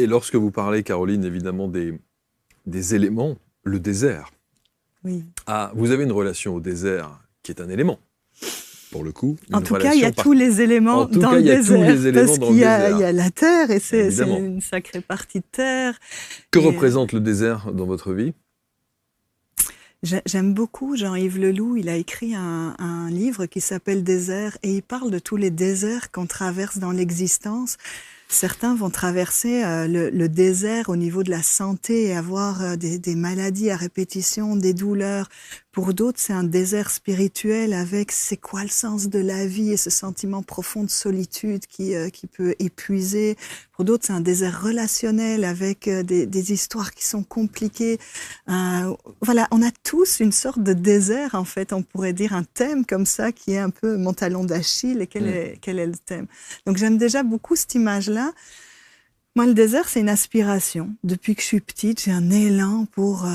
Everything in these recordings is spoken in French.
Et lorsque vous parlez, Caroline, évidemment des éléments, le désert. Oui. Ah, vous avez une relation au désert qui est un élément, pour le coup. En tout cas, il y a tous les éléments dans le désert. Parce qu'il y a la terre, et c'est une sacrée partie de terre. Que représente le désert dans votre vie ? J'aime beaucoup Jean-Yves Leloup. Il a écrit un livre qui s'appelle Désert, et il parle de tous les déserts qu'on traverse dans l'existence. Certains vont traverser le désert au niveau de la santé et avoir des maladies à répétition, des douleurs. Pour d'autres, c'est un désert spirituel avec c'est quoi le sens de la vie et ce sentiment profond de solitude qui peut épuiser. Pour d'autres, c'est un désert relationnel avec des histoires qui sont compliquées. Voilà, on a tous une sorte de désert, en fait, on pourrait dire un thème comme ça qui est un peu mon talon d'Achille. Et quel est le thème? Donc j'aime déjà beaucoup cette image-là. Moi, le désert, c'est une aspiration. Depuis que je suis petite, j'ai un élan pour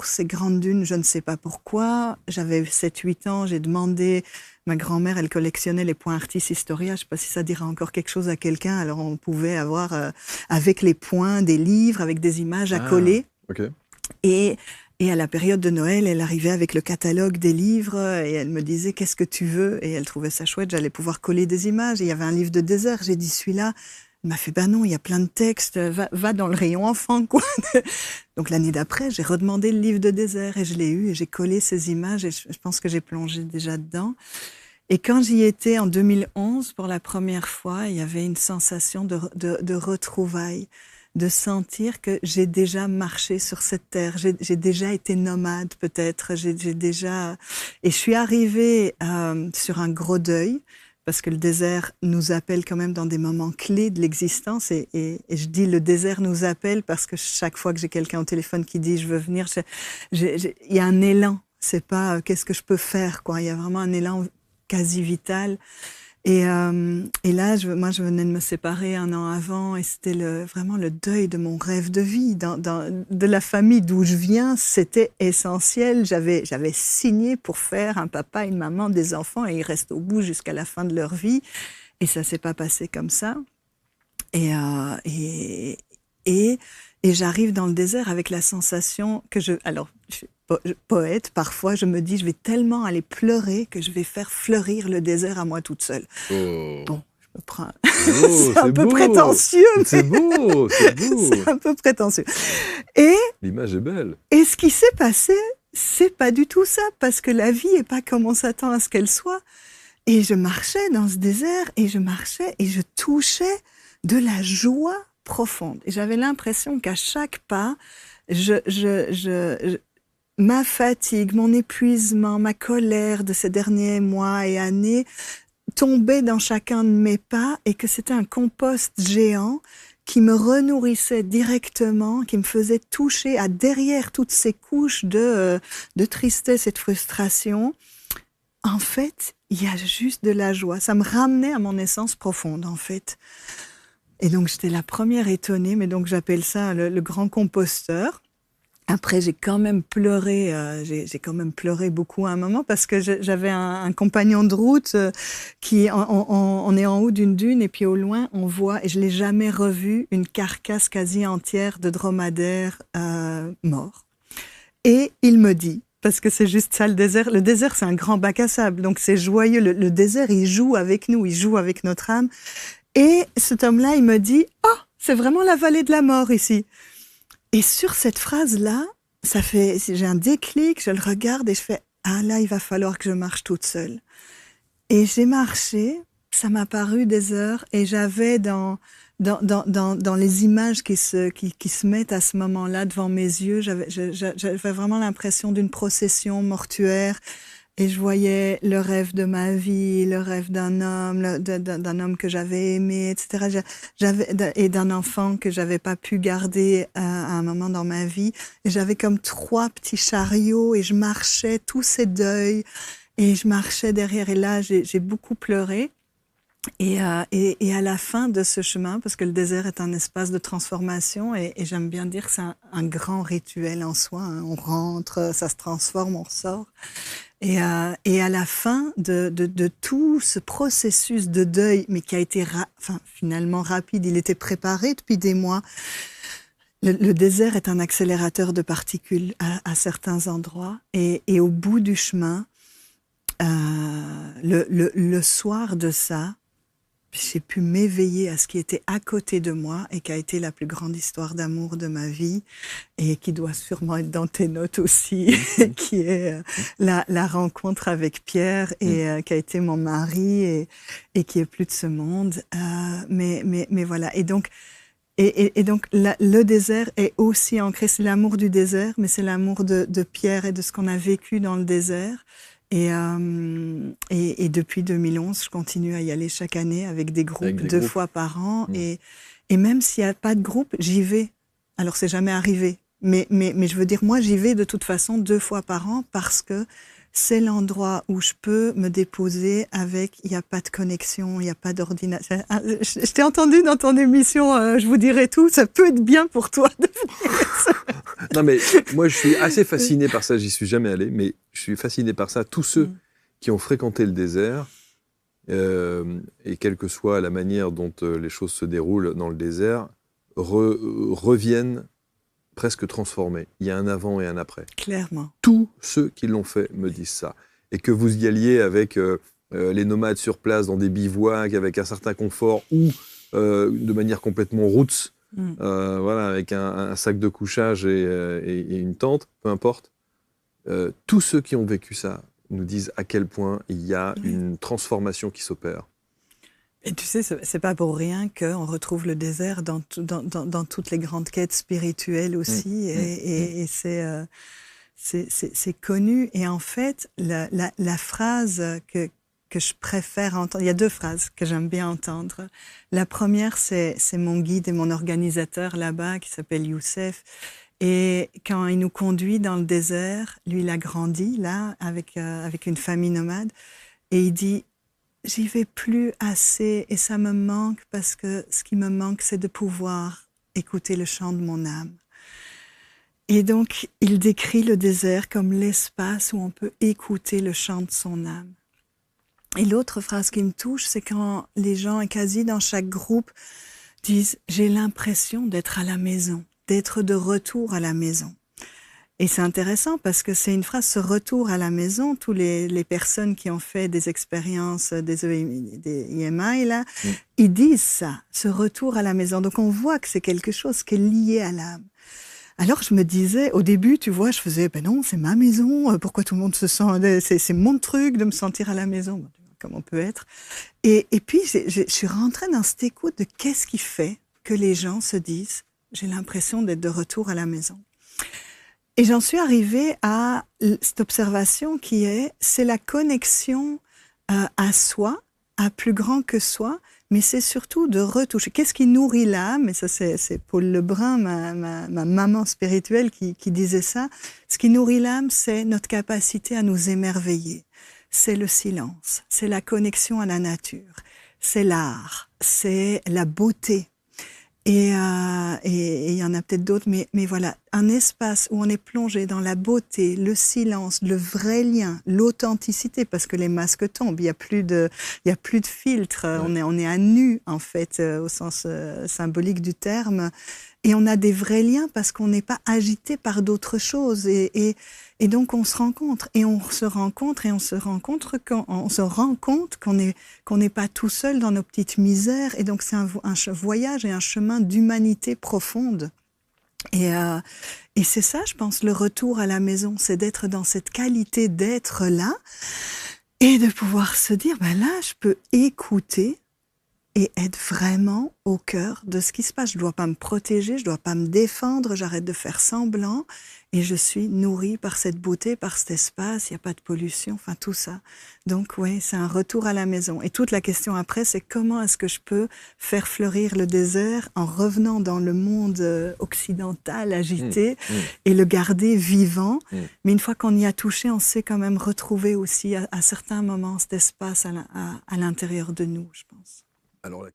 ces grandes dunes. Je ne sais pas pourquoi. J'avais 7-8 ans, j'ai demandé... Ma grand-mère, elle collectionnait les points Artis Historia. Je ne sais pas si ça dira encore quelque chose à quelqu'un. Alors, on pouvait avoir, avec les points, des livres, avec des images à coller. Okay. Et à la période de Noël, elle arrivait avec le catalogue des livres et elle me disait « Qu'est-ce que tu veux ?» Et elle trouvait ça chouette. J'allais pouvoir coller des images. Et il y avait un livre de désert. J'ai dit « Celui-là ». Elle m'a fait, ben non, il y a plein de textes, va dans le rayon enfant, quoi. Donc l'année d'après, j'ai redemandé le livre de désert et je l'ai eu et j'ai collé ces images et je pense que j'ai plongé déjà dedans. Et quand j'y étais en 2011, pour la première fois, il y avait une sensation de retrouvailles, de sentir que j'ai déjà marché sur cette terre, j'ai déjà été nomade peut-être, j'ai déjà... Et je suis arrivée sur un gros deuil, parce que le désert nous appelle quand même dans des moments clés de l'existence. Et je dis le désert nous appelle parce que chaque fois que j'ai quelqu'un au téléphone qui dit « je veux venir », il y a un élan. C'est pas « qu'est-ce que je peux faire ?» quoi. Il y a vraiment un élan quasi vital. Et là, moi, je venais de me séparer 1 an avant et c'était vraiment le deuil de mon rêve de vie. De la famille d'où je viens, c'était essentiel. J'avais signé pour faire un papa, une maman, des enfants et ils restent au bout jusqu'à la fin de leur vie. Et ça s'est pas passé comme ça. Et j'arrive dans le désert avec la sensation que alors, je suis poète, parfois je me dis je vais tellement aller pleurer que je vais faire fleurir le désert à moi toute seule. Oh. Bon, je me prends... c'est un peu prétentieux. C'est beau, c'est beau. C'est un peu prétentieux. Et l'image est belle. Et ce qui s'est passé, c'est pas du tout ça, parce que la vie est pas comme on s'attend à ce qu'elle soit. Et je marchais dans ce désert, et je marchais, et je touchais de la joie profonde. Et j'avais l'impression qu'à chaque pas, ma fatigue, mon épuisement, ma colère de ces derniers mois et années tombaient dans chacun de mes pas et que c'était un compost géant qui me renourrissait directement, qui me faisait toucher à derrière toutes ces couches de tristesse et de frustration. En fait, il y a juste de la joie. Ça me ramenait à mon essence profonde, en fait. Et donc, j'étais la première étonnée, mais donc j'appelle ça le grand composteur. Après, j'ai quand même pleuré, j'ai quand même pleuré beaucoup à un moment parce que j'avais un compagnon de route qui, on est en haut d'une dune et puis au loin, on voit, et je l'ai jamais revu, une carcasse quasi entière de dromadaires morts. Et il me dit, parce que c'est juste ça le désert, c'est un grand bac à sable, donc c'est joyeux, le désert, il joue avec nous, il joue avec notre âme. Et cet homme-là, il me dit, « Oh, c'est vraiment la vallée de la mort ici !» Et sur cette phrase-là, j'ai un déclic, je le regarde et je fais « Ah là, il va falloir que je marche toute seule. » Et j'ai marché, ça m'a paru des heures et j'avais dans les images qui se mettent à ce moment-là devant mes yeux, j'avais vraiment l'impression d'une procession mortuaire. Et je voyais le rêve de ma vie, le rêve d'un homme que j'avais aimé, etc. Et d'un enfant que j'avais pas pu garder à un moment dans ma vie. Et j'avais comme 3 petits chariots et je marchais tous ces deuils et je marchais derrière. Et là, j'ai beaucoup pleuré. Et à la fin de ce chemin, parce que le désert est un espace de transformation, et j'aime bien dire que c'est un grand rituel en soi, hein. On rentre, ça se transforme, on ressort. Et à la fin de tout ce processus de deuil, mais qui a été finalement rapide, il était préparé depuis des mois. Le désert est un accélérateur de particules à certains endroits, et au bout du chemin, le soir de ça, j'ai pu m'éveiller à ce qui était à côté de moi et qui a été la plus grande histoire d'amour de ma vie, et qui doit sûrement être dans tes notes aussi, qui est la rencontre avec Pierre, et qui a été mon mari, et qui est plus de ce monde. Mais voilà. Et donc, le désert est aussi ancré. C'est l'amour du désert, mais c'est l'amour de Pierre et de ce qu'on a vécu dans le désert. Et depuis 2011, je continue à y aller chaque année avec des groupes, deux fois par an. Et même s'il n'y a pas de groupe, j'y vais. Alors, c'est jamais arrivé. Mais je veux dire, moi, j'y vais de toute façon 2 fois par an, parce que c'est l'endroit où je peux me déposer avec, il n'y a pas de connexion, il n'y a pas d'ordinateur. Je t'ai entendu dans ton émission, je vous dirai tout, ça peut être bien pour toi de venir. Non, mais moi, je suis assez fasciné par ça, j'y suis jamais allé, mais je suis fasciné par ça. Tous ceux qui ont fréquenté le désert, et quelle que soit la manière dont les choses se déroulent dans le désert, reviennent presque transformés. Il y a un avant et un après. Clairement. Tous ceux qui l'ont fait me disent ça. Et que vous y alliez avec les nomades sur place, dans des bivouacs, avec un certain confort, ou de manière complètement roots, voilà, avec un sac de couchage et une tente, peu importe. Tous ceux qui ont vécu ça nous disent à quel point il y a une transformation qui s'opère. Et tu sais, c'est pas pour rien qu'on retrouve le désert dans toutes les grandes quêtes spirituelles aussi, et c'est connu. Et en fait, la phrase que je préfère entendre, il y a 2 phrases que j'aime bien entendre. La première, c'est mon guide et mon organisateur là-bas, qui s'appelle Youssef. Et quand il nous conduit dans le désert, lui, il a grandi là avec une famille nomade, et il dit: j'y vais plus assez, et ça me manque, parce que ce qui me manque, c'est de pouvoir écouter le chant de mon âme. Et donc, il décrit le désert comme l'espace où on peut écouter le chant de son âme. Et l'autre phrase qui me touche, c'est quand les gens, et quasi dans chaque groupe, disent: j'ai l'impression d'être à la maison, d'être de retour à la maison. Et c'est intéressant parce que c'est une phrase, ce retour à la maison. Tous les personnes qui ont fait des expériences, des EMI, là, ils disent ça, ce retour à la maison. Donc on voit que c'est quelque chose qui est lié à l'âme. Alors je me disais, au début, tu vois, je faisais: ben non, c'est ma maison, pourquoi tout le monde se sent, c'est mon truc de me sentir à la maison, comme on peut être. Et puis je suis rentrée dans cette écoute de qu'est-ce qui fait que les gens se disent: j'ai l'impression d'être de retour à la maison. Et j'en suis arrivée à cette observation qui est, c'est la connexion à soi, à plus grand que soi, mais c'est surtout de retoucher. Qu'est-ce qui nourrit l'âme? Et ça, c'est Paul Lebrun, ma maman spirituelle, qui disait ça. Ce qui nourrit l'âme, c'est notre capacité à nous émerveiller. C'est le silence, c'est la connexion à la nature, c'est l'art, c'est la beauté. Et il y en a peut-être d'autres, mais voilà, un espace où on est plongé dans la beauté, le silence, le vrai lien, l'authenticité, parce que les masques tombent, il y a plus de filtre, on est à nu en fait, au sens symbolique du terme, et on a des vrais liens parce qu'on n'est pas agité par d'autres choses, et donc on se rencontre et on se rencontre et on se rencontre quand on se rend compte qu'on n'est pas tout seul dans nos petites misères, et donc c'est un voyage et un chemin d'humanité profonde. Et c'est ça, je pense, le retour à la maison, c'est d'être dans cette qualité d'être là et de pouvoir se dire: ben là, je peux écouter et être vraiment au cœur de ce qui se passe. Je ne dois pas me protéger, je ne dois pas me défendre, j'arrête de faire semblant et je suis nourrie par cette beauté, par cet espace, il n'y a pas de pollution, enfin tout ça. Donc oui, c'est un retour à la maison. Et toute la question après, c'est comment est-ce que je peux faire fleurir le désert en revenant dans le monde occidental agité et le garder vivant. Mais une fois qu'on y a touché, on sait quand même retrouver aussi à certains moments cet espace à l'intérieur de nous, je pense. Alors,